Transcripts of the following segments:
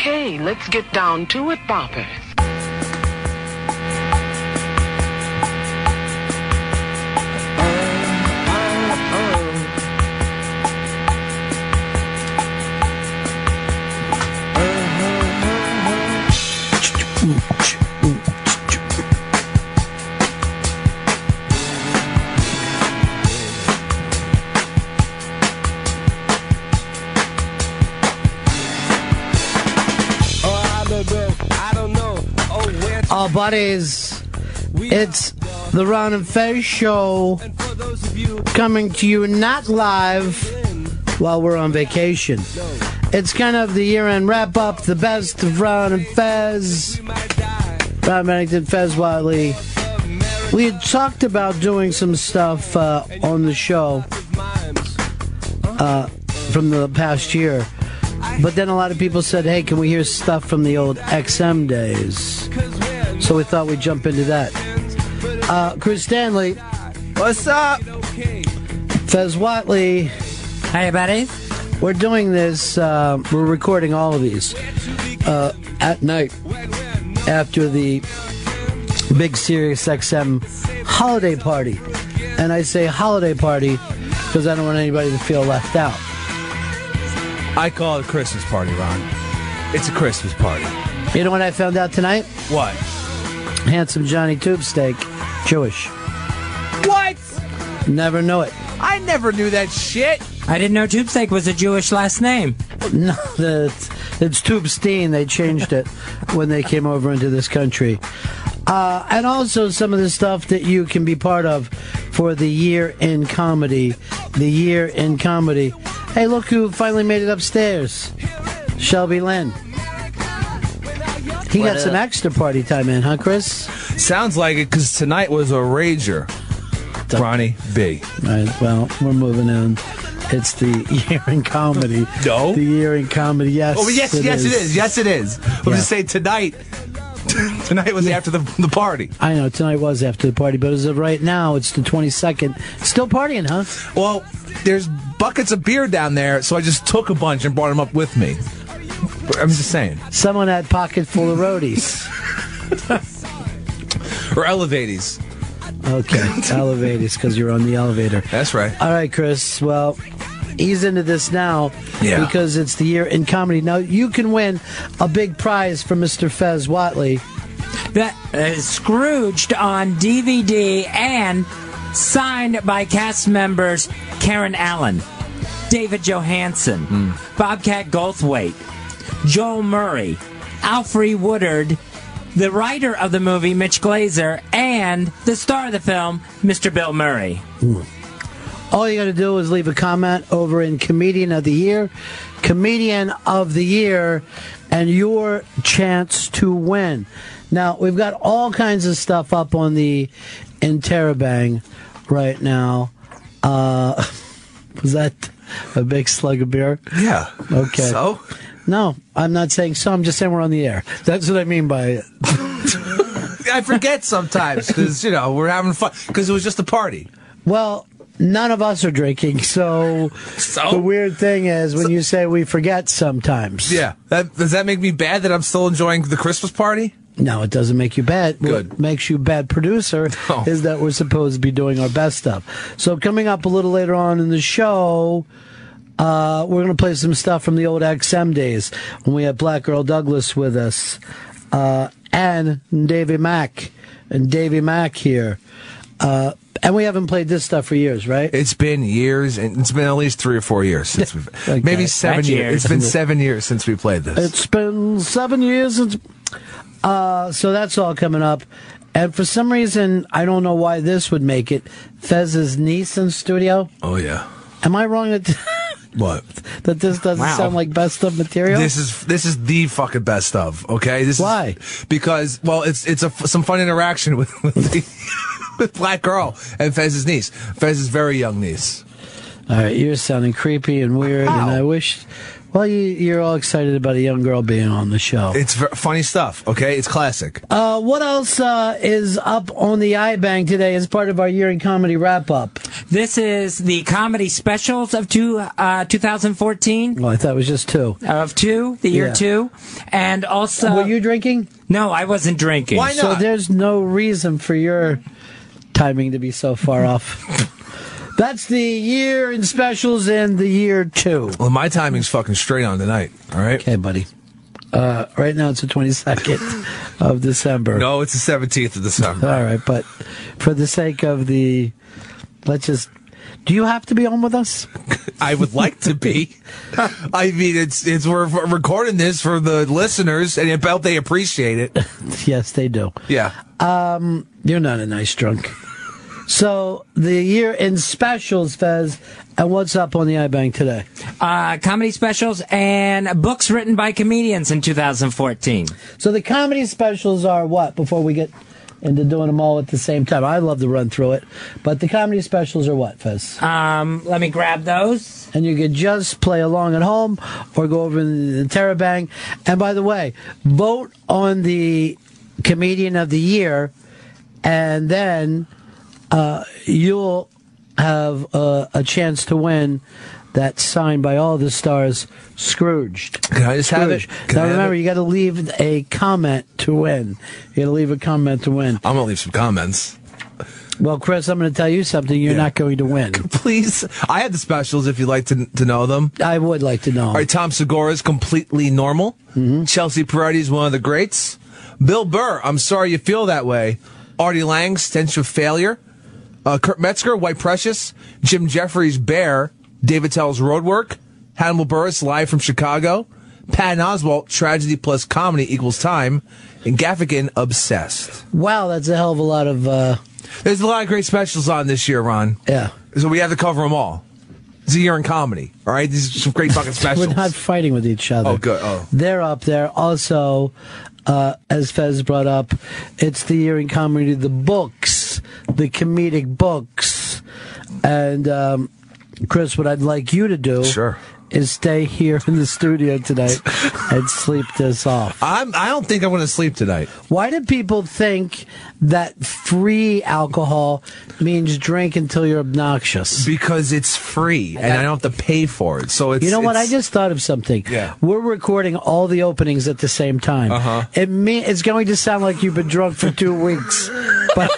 Okay, let's get down to it, boppers. Oh, buddies, it's the Ron and Fez show coming to you not live while we're on vacation. It's kind of the year-end wrap-up, the best of Ron and Fez. Ron Bennington, Fez Whatley. We had talked about doing some stuff on the show from the past year. But then a lot of people said, hey, can we hear stuff from the old XM days? So we thought we'd jump into that. Chris Stanley. What's up? Fez Whatley. Hey, buddy. We're doing this, we're recording all of these at night after the big Sirius XM holiday party. And I say holiday party because I don't want anybody to feel left out. I call it a Christmas party, Ron. It's a Christmas party. You know what I found out tonight? What? Handsome Johnny Tubesteak, Jewish. What? Never know it. I never knew that shit. I didn't know Tubesteak was a Jewish last name. No, it's Tubestein. They changed it when they came over into this country. And also some of the stuff that you can be part of for the year in comedy. The year in comedy. Hey, look who finally made it upstairs. Shelby Lynn. He got some extra party time in, huh, Chris? Sounds like it, because tonight was a rager. Ronnie B. All right, well, we're moving on. It's the year in comedy. No. The year in comedy, yes. Oh, yes, it is. Yes, it is. We'll just say tonight. Tonight was after the party. I know, tonight was after the party, but as of right now, it's the 22nd. Still partying, huh? Well, there's buckets of beer down there, so I just took a bunch and brought them up with me. I'm just saying. Someone had pocket full of roadies. Or elevaties. Okay, elevators, because you're on the elevator. That's right. All right, Chris. Well, ease into this now because it's the year in comedy. Now, you can win a big prize from Mr. Fez Whatley. That is Scrooged on DVD and signed by cast members Karen Allen, David Johansen, Bobcat Goldthwait, Joel Murray, Alfre Woodard, the writer of the movie, Mitch Glazer, and the star of the film, Mr. Bill Murray. All you got to do is leave a comment over in Comedian of the Year, and your chance to win. Now, we've got all kinds of stuff up on the Interrobang right now. Was that a big slug of beer? Yeah. Okay. So? No, I'm not saying so. I'm just saying we're on the air. That's what I mean by it. I forget sometimes because, we're having fun because it was just a party. Well, none of us are drinking, so the weird thing is when you say we forget sometimes. Yeah. Does that make me bad that I'm still enjoying the Christmas party? No, it doesn't make you bad. Good. What makes you bad producer is that we're supposed to be doing our best stuff. So coming up a little later on in the show, we're going to play some stuff from the old XM days when we had Black Girl Douglas with us, and Davey Mack. And Davey Mack here. And we haven't played this stuff for years, right? It's been years, and it's been at least 3 or 4 years since we've... Maybe 7 years. It's been 7 years since we played this. It's been 7 years since... so that's all coming up. And for some reason, I don't know why this would make it, Fez's niece in studio. Oh, yeah. Am I wrong that... What? That this doesn't sound like best of material? This is the fucking best of, okay? Why? Because, well, it's some fun interaction with Black Girl and Fez's niece. Fez's very young niece. All right, you're sounding creepy and weird, and I wish Well, you're all excited about a young girl being on the show. It's funny stuff, okay? It's classic. What else is up on the iBang today as part of our year in comedy wrap-up? This is the comedy specials of 2014. Well, I thought it was just two. Of two, the year two. And also... Were you drinking? No, I wasn't drinking. Why not? So there's no reason for your timing to be so far off. That's the year in specials and the year two. Well, my timing's fucking straight on tonight, all right? Okay, buddy. Right now it's the 22nd of December. No, it's the 17th of December. All right, but for the sake of the... Do you have to be on with us? I would like to be. I mean, it's we're recording this for the listeners, and I bet they appreciate it. Yes, they do. Yeah. You're not a nice drunk. So, the year in specials, Fez, and what's up on the iBang today? Comedy specials and books written by comedians in 2014. So, the comedy specials are what, before we get into doing them all at the same time? I love to run through it. But the comedy specials are what, Fez? Let me grab those. And you could just play along at home or go over to the TerraBang. And by the way, vote on the Comedian of the Year, and then... you'll have a chance to win that signed by all the stars, Scrooged. Can I just have it? Now remember, you got to leave a comment to win. You got to leave a comment to win. I'm going to leave some comments. Well, Chris, I'm going to tell you something. You're not going to win. Please. I had the specials if you'd like to know them. I would like to know. All right, Tom Segura's Completely Normal. Mm-hmm. Chelsea Peretti's one of the greats. Bill Burr, I'm Sorry You Feel That Way. Artie Lang's Stench of Failure. Kurt Metzger, White Precious, Jim Jeffries, Bear, David Tell's Roadwork, Hannibal Buress, Live from Chicago, Patton Oswalt, Tragedy Plus Comedy Equals Time, and Gaffigan, Obsessed. Wow, that's a hell of a lot of... There's a lot of great specials on this year, Ron. Yeah. So we have to cover them all. It's a year in comedy, all right? These are some great fucking specials. We're not fighting with each other. Oh, good. Oh. They're up there. Also, as Fez brought up, it's the year in comedy, the books, the comedic books. And, Chris, what I'd like you to do is stay here in the studio tonight and sleep this off. I don't think I'm going to sleep tonight. Why do people think that free alcohol means drink until you're obnoxious? Because it's free, and I don't have to pay for it. So it's, you know what? I just thought of something. Yeah. We're recording all the openings at the same time. Uh-huh. It's going to sound like you've been drunk for 2 weeks. But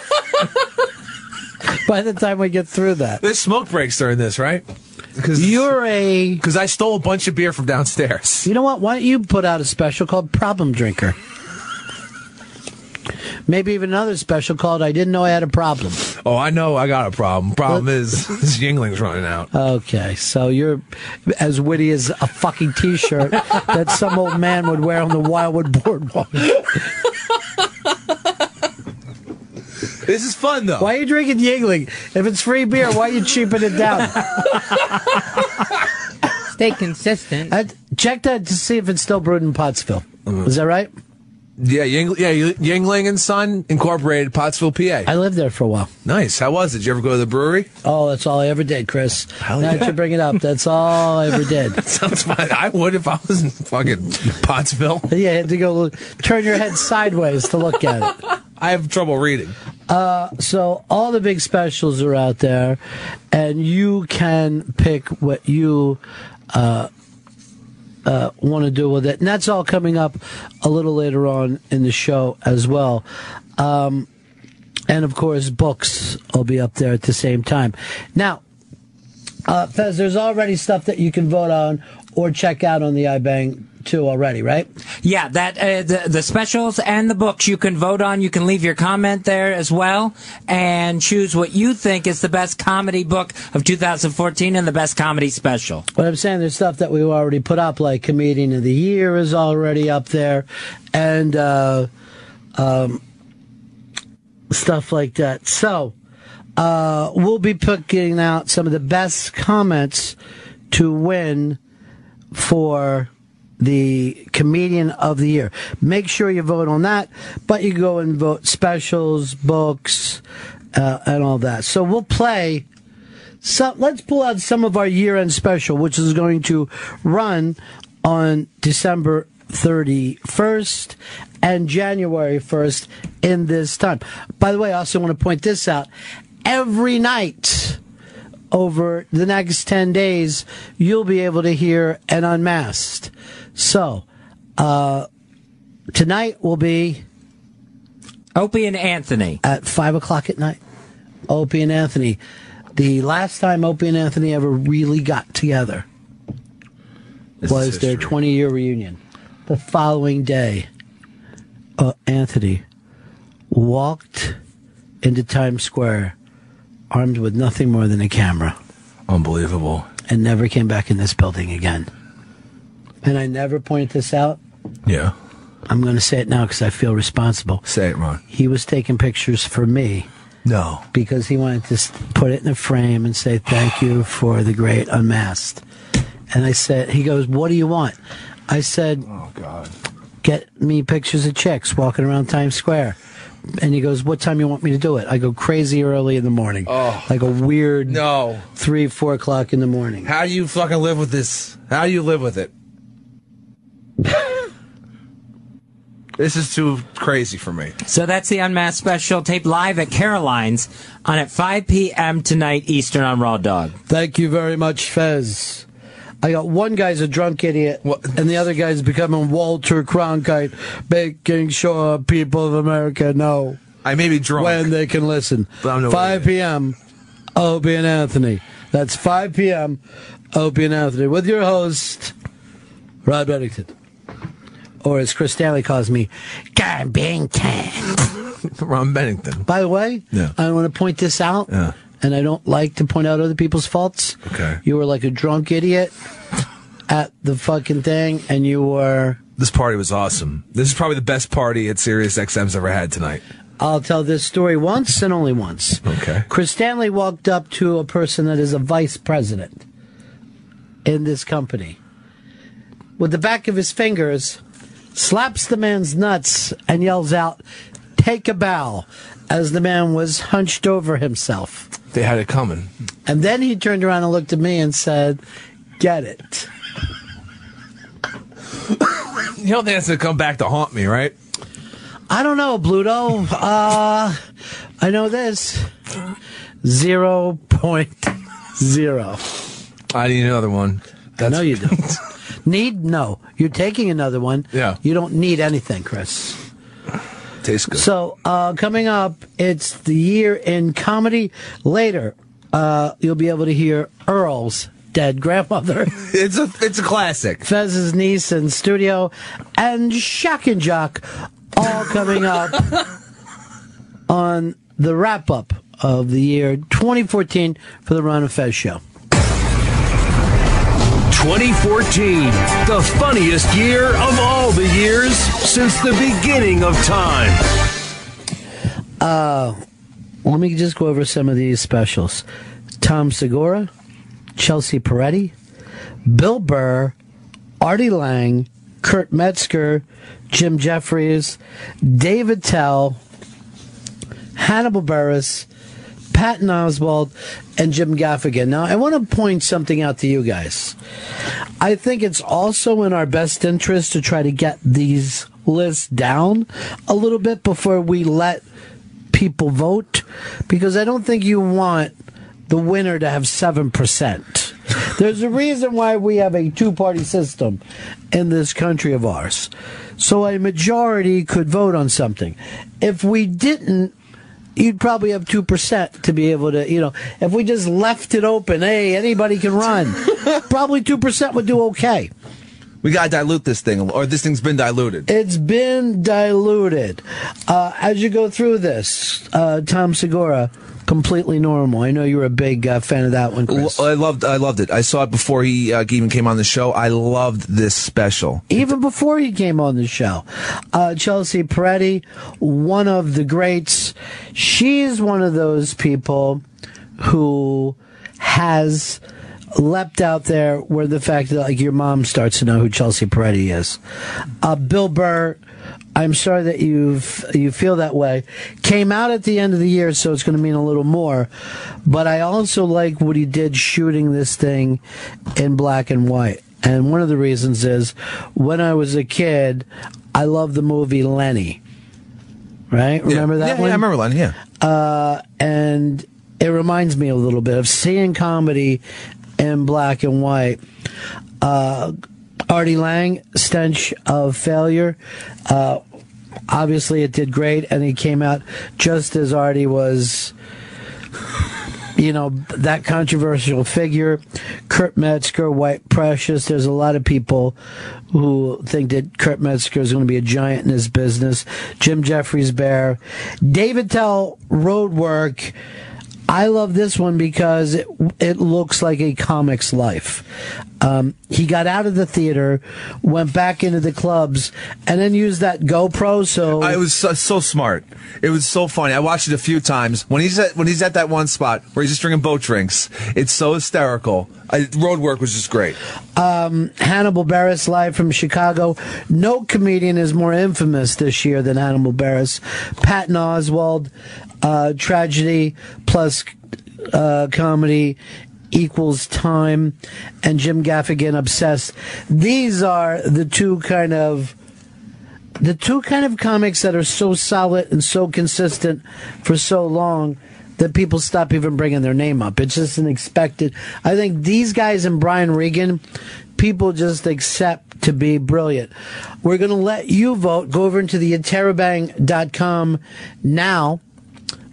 by the time we get through that. There's smoke breaks during this, right? Because I stole a bunch of beer from downstairs. You know what? Why don't you put out a special called Problem Drinker? Maybe even another special called I Didn't Know I Had a Problem. Oh, I know I got a problem. Problem is this Yingling's running out. Okay, so you're as witty as a fucking T-shirt that some old man would wear on the Wildwood Boardwalk. This is fun, though. Why are you drinking Yingling? If it's free beer, why are you cheaping it down? Stay consistent. Check that to see if it's still brewed in Pottsville. Is that right? Yeah, Yingling and Son Incorporated, Pottsville, PA. I lived there for a while. Nice. How was it? Did you ever go to the brewery? Oh, that's all I ever did, Chris. Hell now yeah. that you bring it up, that's all I ever did. That sounds fun. I would if I was in fucking Pottsville. Yeah, you had to go turn your head sideways to look at it. I have trouble reading. So all the big specials are out there, and you can pick what you want to do with it. And that's all coming up a little later on in the show as well. And, of course, books will be up there at the same time. Now, Fez, there's already stuff that you can vote on or check out on the iBang 2 already, right? Yeah, that the specials and the books you can vote on. You can leave your comment there as well and choose what you think is the best comedy book of 2014 and the best comedy special. But I'm saying there's stuff that we've already put up, like Comedian of the Year is already up there, and stuff like that. So we'll be picking out some of the best comments to win for the Comedian of the Year. Make sure you vote on that, but you go and vote specials, books, and all that. So we'll play. So let's pull out some of our year-end special, which is going to run on December 31st and January 1st in this time. By the way, I also want to point this out. Every night over the next 10 days, you'll be able to hear an Unmasked. So, tonight will be Opie and Anthony at 5 o'clock at night. Opie and Anthony. The last time Opie and Anthony ever really got together was their 20-year reunion. The following day, Anthony walked into Times Square armed with nothing more than a camera. Unbelievable. And never came back in this building again. And I never pointed this out. Yeah. I'm going to say it now because I feel responsible. Say it, Ron. He was taking pictures for me. No. Because he wanted to put it in a frame and say, thank you for the great Unmasked. And I said, he goes, what do you want? I said, oh, God. Get me pictures of chicks walking around Times Square. And he goes, what time you want me to do it? I go, crazy early in the morning. Oh. Like a weird 3, 4 o'clock in the morning. How do you fucking live with this? How do you live with it? This is too crazy for me. So that's the Unmasked special, taped live at Caroline's on at 5 p.m. tonight Eastern on Raw Dog. Thank you very much, Fez. I got one guy's a drunk idiot, and the other guy's becoming Walter Cronkite, making sure people of America know I may be drunk when they can listen. 5 p.m. Opie and Anthony. That's 5 p.m. Opie and Anthony with your host, Rod Bennington. Or as Chris Stanley calls me, Ron Bennington. Ron Bennington. By the way, I want to point this out, and I don't like to point out other people's faults. Okay. You were like a drunk idiot at the fucking thing, and you were... This party was awesome. This is probably the best party at Sirius XM's ever had tonight. I'll tell this story once and only once. Okay. Chris Stanley walked up to a person that is a vice president in this company. With the back of his fingers... slaps the man's nuts and yells out, take a bow, as the man was hunched over himself. They had it coming. And then he turned around and looked at me and said, get it. You don't think that's going to come back to haunt me, right? I don't know, Bluto. I know this. 0.0. I need another one. I know you do. No. You're taking another one. Yeah. You don't need anything, Chris. Tastes good. So, coming up, it's the year in comedy. Later, you'll be able to hear Earl's dead grandmother. It's a classic. Fez's niece in studio, and Shock and Jock, all coming up on the wrap-up of the year 2014 for the Ron and Fez Show. 2014, the funniest year of all the years since the beginning of time. Let me just go over some of these specials. Tom Segura, Chelsea Peretti, Bill Burr, Artie Lang, Kurt Metzger, Jim Jeffries, David Tell, Hannibal Buress, Patton Oswalt, and Jim Gaffigan. Now, I want to point something out to you guys. I think it's also in our best interest to try to get these lists down a little bit before we let people vote, because I don't think you want the winner to have 7%. There's a reason why we have a two-party system in this country of ours. So a majority could vote on something. If we didn't, you'd probably have 2% to be able to, if we just left it open, hey, anybody can run, probably 2% would do okay. We got to dilute this thing, or this thing's been diluted. It's been diluted. As you go through this, Tom Segura, completely normal. I know you were a big fan of that one, Chris. I loved it. I saw it before he even came on the show. I loved this special. Even before he came on the show. Chelsea Peretti, one of the greats. She's one of those people who has leapt out there where the fact that your mom starts to know who Chelsea Peretti is. Bill Burr, I'm sorry that you feel that way. Came out at the end of the year, so it's going to mean a little more. But I also like what he did shooting this thing in black and white. And one of the reasons is when I was a kid, I loved the movie Lenny. Right? Remember that one? Yeah, I remember Lenny, yeah. And it reminds me a little bit of seeing comedy in black and white. Artie Lang, Stench of Failure. Obviously, it did great, and he came out just as Artie was, that controversial figure. Kurt Metzger, White Precious. There's a lot of people who think that Kurt Metzger is going to be a giant in his business. Jim Jeffries Bear. Dave Attell, Roadwork. I love this one because it looks like a comic's life. He got out of the theater, went back into the clubs, and then used that GoPro. So it was so smart. It was so funny. I watched it a few times. When he's at that one spot where he's just drinking boat drinks, it's so hysterical. Roadwork was just great. Hannibal Buress, live from Chicago. No comedian is more infamous this year than Hannibal Buress. Patton Oswalt. Tragedy plus comedy equals time, and Jim Gaffigan, Obsessed. These are the two kind of comics that are so solid and so consistent for so long that people stop even bringing their name up. It's just an expected. I think these guys and Brian Regan, people just accept to be brilliant. We're going to let you vote. Go over into the interrobang.com now.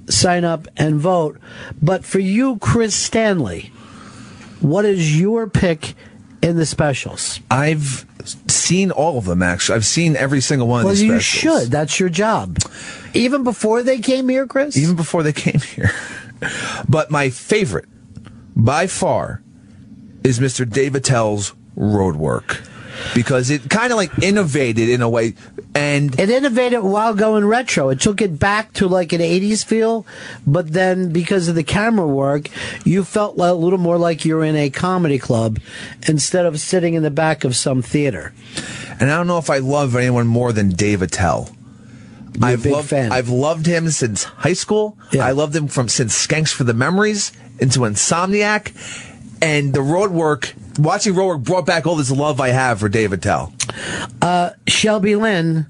Sign up and vote. But for you, Chris Stanley, what is your pick in the specials? I've seen all of them, actually. I've seen every single one of these specials. Well, you should. That's your job. Even before they came here, Chris? Even before they came here. But my favorite, by far, is Mr. Dave Attell's Roadwork. Because it kind of innovated in a way, and it innovated while going retro. It took it back to an 80s feel, but then because of the camera work, you felt a little more like you're in a comedy club instead of sitting in the back of some theater. And I don't know if I love anyone more than Dave Attell. You're a big fan. I've loved him since high school. Yeah. I loved him since Skanks for the Memories into Insomniac, and the Roadwork. Watching Roadwork brought back all this love I have for Dave Attell. Shelby Lynn,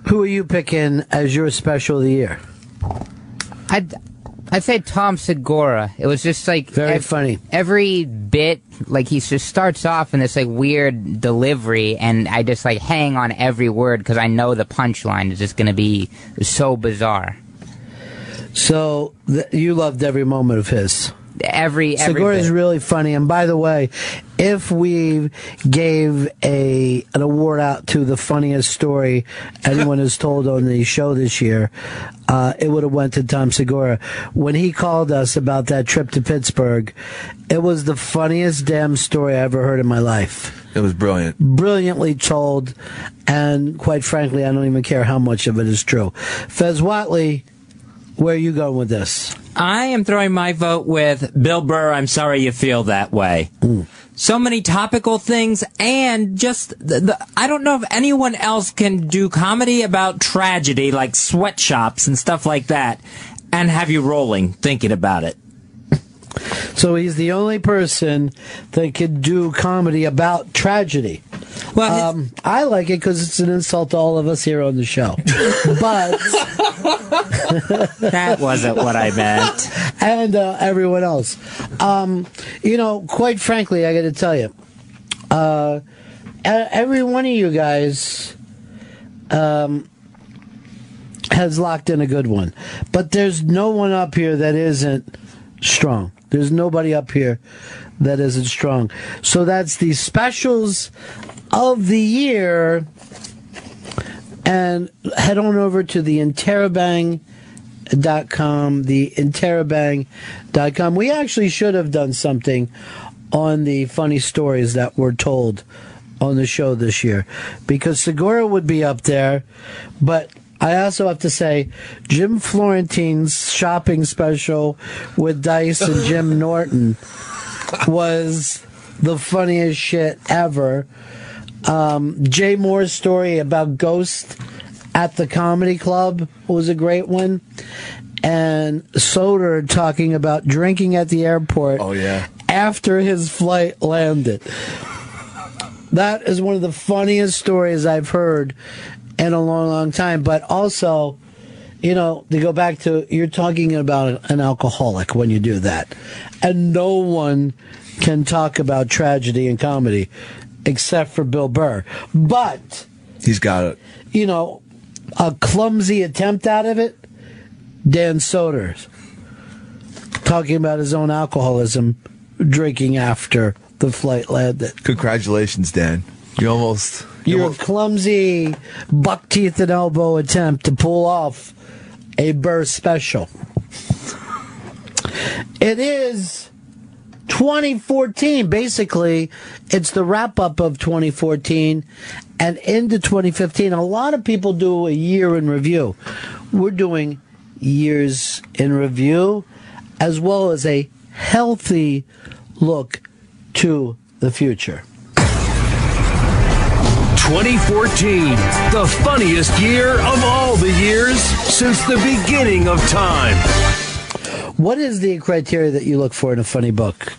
who are you picking as your special of the year? I'd say Tom Segura. It was just very funny. Every bit, he just starts off in this weird delivery, and I just hang on every word because I know the punchline is just going to be so bizarre. So you loved every moment of his. Every Segura is bit. really funny. And by the way, if we gave an award out to the funniest story anyone has told on the show this year, it would have went to Tom Segura. When he called us about that trip to Pittsburgh, it was the funniest damn story I ever heard in my life. It was brilliant. Brilliantly told, and quite frankly, I don't even care how much of it is true. Fez Whatley, where are you going with this? I am throwing my vote with Bill Burr. I'm sorry you feel that way. So many topical things, and just I don't know if anyone else can do comedy about tragedy like sweatshops and stuff like that and have you rolling thinking about it. So he's the only person that could do comedy about tragedy. Well, I like it because it's an insult to all of us here on the show. But that wasn't what I meant. And everyone else. Quite frankly, I got to tell you, every one of you guys has locked in a good one. But there's no one up here that isn't strong. There's nobody up here that isn't strong. So that's the specials of the year. And head on over to the interrobang.com, the interrobang.com. We actually should have done something on the funny stories that were told on the show this year, because Segura would be up there, but I also have to say Jim Florentine's shopping special with Dice and Jim Norton was the funniest shit ever. Jay Moore's story about Ghost at the Comedy Club was a great one. And Soder talking about drinking at the airport after his flight landed. That is one of the funniest stories I've heard in a long, long time. But also, you know, to go back to, you're talking about an alcoholic when you do that. And no one can talk about tragedy and comedy except for Bill Burr. But he's got it. You know, a clumsy attempt out of it, Dan Soder, talking about his own alcoholism, drinking after the flight landed. Congratulations, Dan. Your clumsy buck teeth and elbow attempt to pull off a Burr special. It is 2014. Basically, it's the wrap up of 2014 and into 2015. A lot of people do a year in review. We're doing years in review as well as a healthy look to the future. 2014, the funniest year of all the years since the beginning of time. What is the criteria that you look for in a funny book?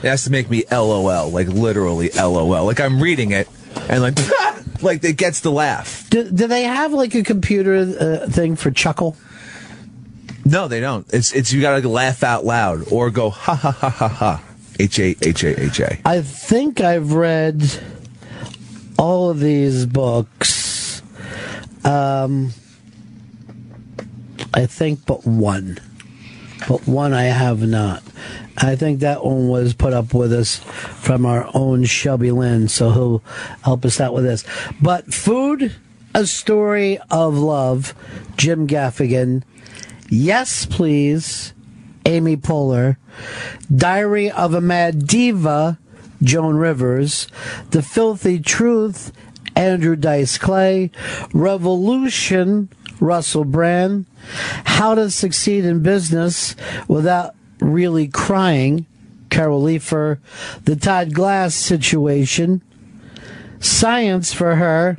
It has to make me LOL, like literally LOL. Like I'm reading it and like, like it gets the laugh. Do they have like a computer thing for chuckle? No, they don't. It's you gotta laugh out loud or go ha ha ha ha ha. H-A-H-A-H-A. I think I've read all of these books. I think but one. But one I have not. I think that one was put up with us from our own Shelby Lynn, so he'll help us out with this. But Food, A Story of Love, Jim Gaffigan. Yes, Please, Amy Poehler. Diary of a Mad Diva, Joan Rivers. The Filthy Truth, Andrew Dice Clay. Revolution, Russell Brand. How to Succeed in Business Without Really Crying, Carol Leifer. The Todd Glass Situation. Science for Her,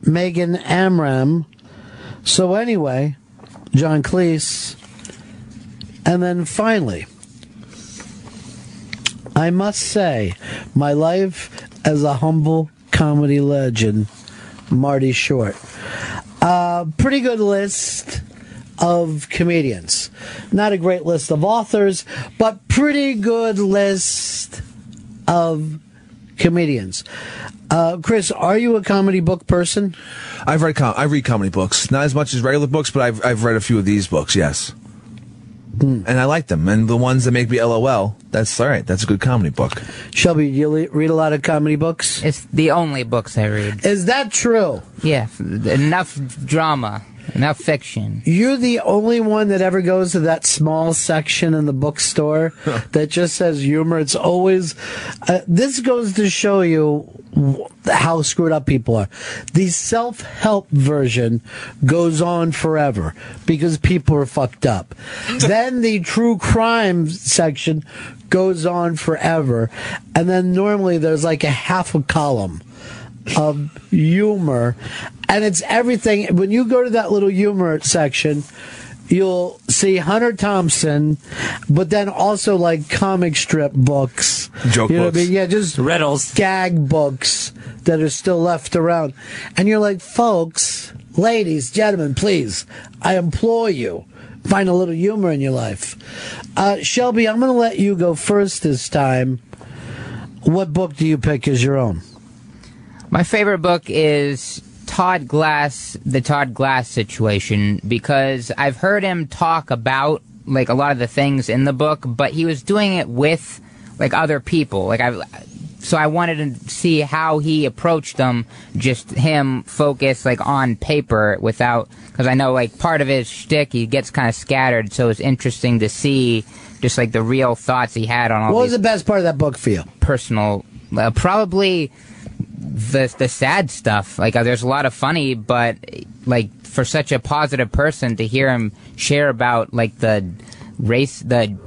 Megan Amram. So anyway, John Cleese. And then finally, I must say, my life as a humble comedy legend, Marty Short. Pretty good list of comedians. Not a great list of authors, but pretty good list of comedians. Chris, are you a comedy book person? I read comedy books, not as much as regular books, but I've read a few of these books. Yes, and I like them. And the ones that make me LOL, that's all right. That's a good comedy book. Shelby, do you read a lot of comedy books? It's the only books I read. Is that true? Yeah, enough drama. Enough fiction. You're the only one that ever goes to that small section in the bookstore that just says humor. It's always... this goes to show you how screwed up people are. The self-help version goes on forever because people are fucked up. Then the true crime section goes on forever. And then normally there's like a half a column of humor, and it's everything. When you go to that little humor section, you'll see Hunter Thompson, but then also like comic strip books, joke books. What I mean? Yeah, just riddles, gag books that are still left around, and you're like, folks, ladies, gentlemen, please, I implore you, find a little humor in your life. Shelby, I'm going to let you go first this time. What book do you pick as your own? My favorite book is Todd Glass, The Todd Glass Situation, because I've heard him talk about like a lot of the things in the book, but he was doing it with like other people. So I wanted to see how he approached them, just him focused like on paper without, because I know like part of his shtick, he gets kind of scattered, so it's interesting to see just like the real thoughts he had on all What was the best part of that book for you? Personal, probably the sad stuff. Like there's a lot of funny, but like for such a positive person to hear him share about like the race, the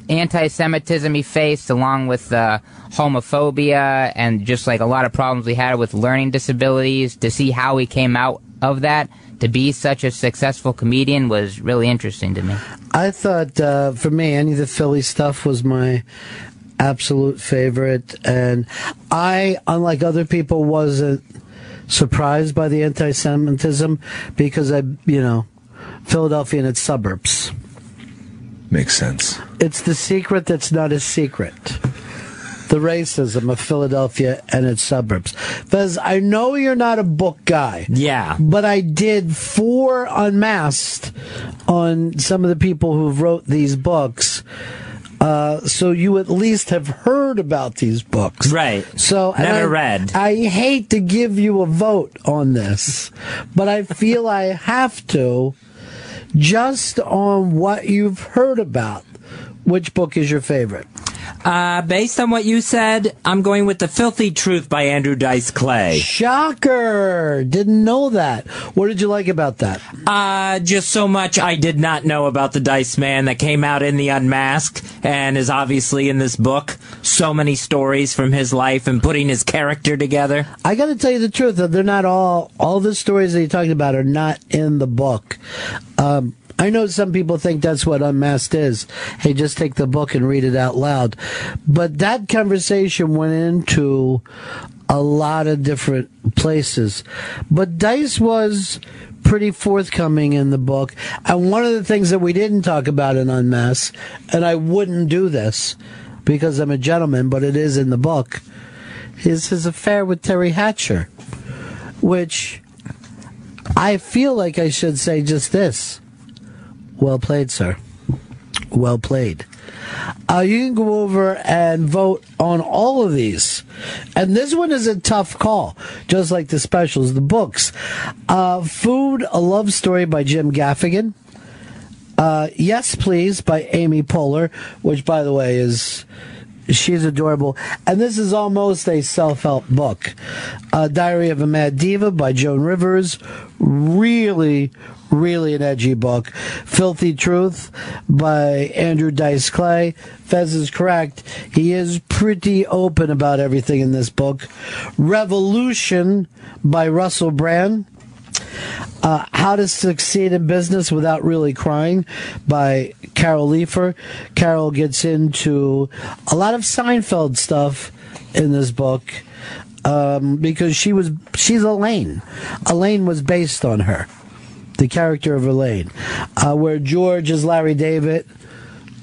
anti-Semitism he faced, along with the homophobia and just like a lot of problems he had with learning disabilities, to see how he came out of that to be such a successful comedian was really interesting to me. I thought for me, any of the Philly stuff was my absolute favorite. And I, unlike other people, wasn't surprised by the anti-Semitism because Philadelphia and its suburbs. Makes sense. It's the secret that's not a secret. The racism of Philadelphia and its suburbs. Fez, I know you're not a book guy. Yeah. But I did 4 Unmasked on some of the people who wrote these books. So you at least have heard about these books. Right. So Never read. I hate to give you a vote on this, but I feel I have to just on what you've heard about. Which book is your favorite? Based on what you said, I'm going with The Filthy Truth by Andrew Dice Clay. Shocker! Didn't know that. What did you like about that? Just so much I did not know about the Dice Man that came out in The Unmasked and is obviously in this book. So many stories from his life and putting his character together. I got to tell you the truth, that they're not all the stories that you talked about are not in the book. I know some people think that's what Unmasked is. Hey, just take the book and read it out loud. But that conversation went into a lot of different places. But Dice was pretty forthcoming in the book. And one of the things that we didn't talk about in Unmasked, and I wouldn't do this because I'm a gentleman, but it is in the book, is his affair with Terry Hatcher, which I feel like I should say just this. Well played, sir. Well played. You can go over and vote on all of these. And this one is a tough call, just like the specials, the books. Food, A Love Story by Jim Gaffigan. Yes, Please by Amy Poehler, which, by the way, she's adorable. And this is almost a self-help book. Diary of a Mad Diva by Joan Rivers. Really an edgy book. Filthy Truth by Andrew Dice Clay. Fez is correct. He is pretty open about everything in this book. Revolution by Russell Brand. How to Succeed in Business Without Really Crying by Carol Leifer. Carol gets into a lot of Seinfeld stuff in this book because she's Elaine. Elaine was based on her. The character of Elaine. Where George is Larry David,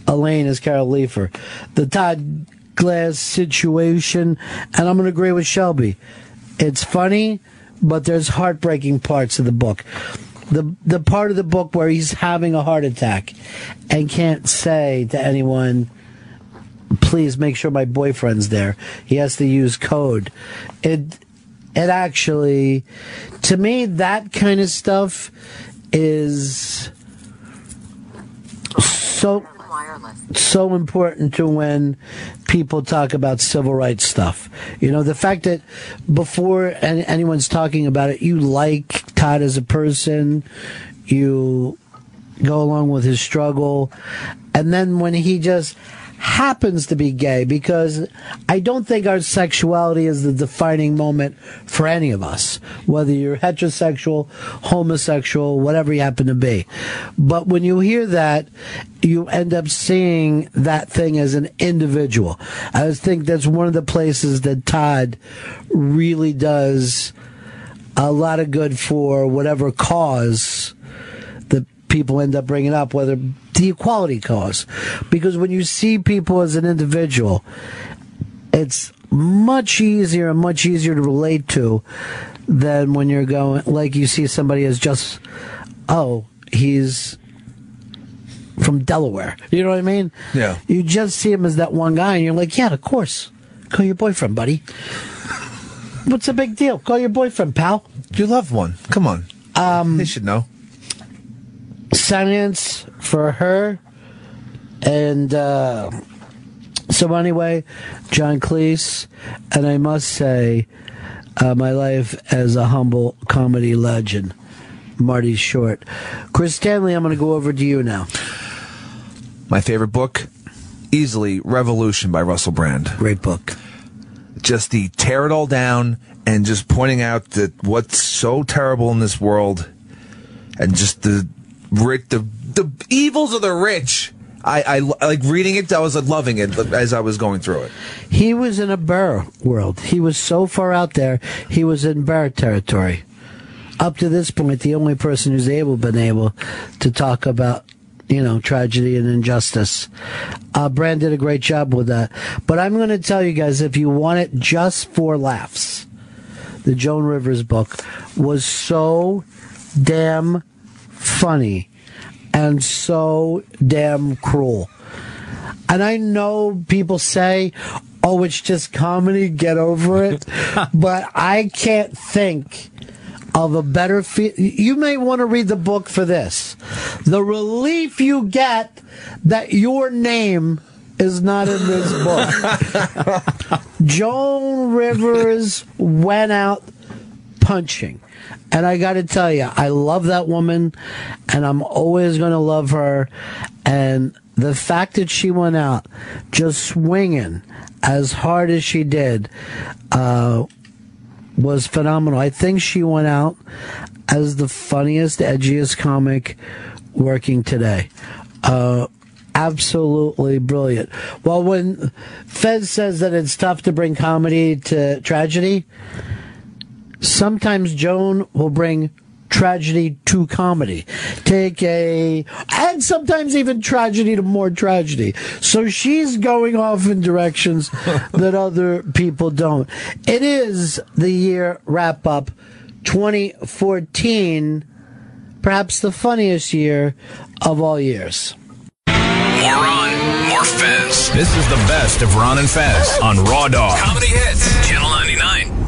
Elaine is Carol Leifer. The Todd Glass situation, and I'm going to agree with Shelby. It's funny, but there's heartbreaking parts of the book. The part of the book where he's having a heart attack and can't say to anyone, please make sure my boyfriend's there. He has to use code. It actually, to me, that kind of stuff is so important to when people talk about civil rights stuff. You know, the fact that before anyone's talking about it, you like Todd as a person, you go along with his struggle, and then when he just happens to be gay, because I don't think our sexuality is the defining moment for any of us, whether you're heterosexual, homosexual, whatever you happen to be. But when you hear that, you end up seeing that thing as an individual. I think that's one of the places that Todd really does a lot of good for whatever cause that people end up bringing up, whether the equality cause. Because when you see people as an individual, it's much easier to relate to than when you're going, like you see somebody as just, oh, he's from Delaware. You know what I mean? Yeah. You just see him as that one guy, and you're like, yeah, of course. Call your boyfriend, buddy. What's the big deal? Call your boyfriend, pal. You love one. Come on. They should know. Science for her. And so anyway, John Cleese. And I must say, my life as a humble comedy legend, Marty Short. Chris Stanley, I'm going to go over to you now. My favorite book, easily Revolution by Russell Brand. Great book. Just the tear it all down and just pointing out that what's so terrible in this world and just the evils of the rich I like reading it. I was loving it as I was going through it. He was in a Burr world. He was so far out there. He was in Burr territory. Up to this point, the only person who's been able to talk about, tragedy and injustice. Brand did a great job with that. But I'm going to tell you guys, if you want it just for laughs, the Joan Rivers book was so damn funny and so damn cruel. And I know people say, oh, it's just comedy, get over it. But I can't think of a better you may want to read the book for this. The relief you get that your name is not in this book. Joan Rivers went out punching. And I got to tell you, I love that woman, and I'm always going to love her. And the fact that she went out just swinging as hard as she did was phenomenal. I think she went out as the funniest, edgiest comic working today. Absolutely brilliant. Well, when Fez says that it's tough to bring comedy to tragedy, sometimes Joan will bring tragedy to comedy. And sometimes even tragedy to more tragedy. So she's going off in directions that other people don't. It is the year wrap up 2014, perhaps the funniest year of all years. More Ron, more Fez. This is the best of Ron and Fez on Raw Dog Comedy Hits, Channel 99.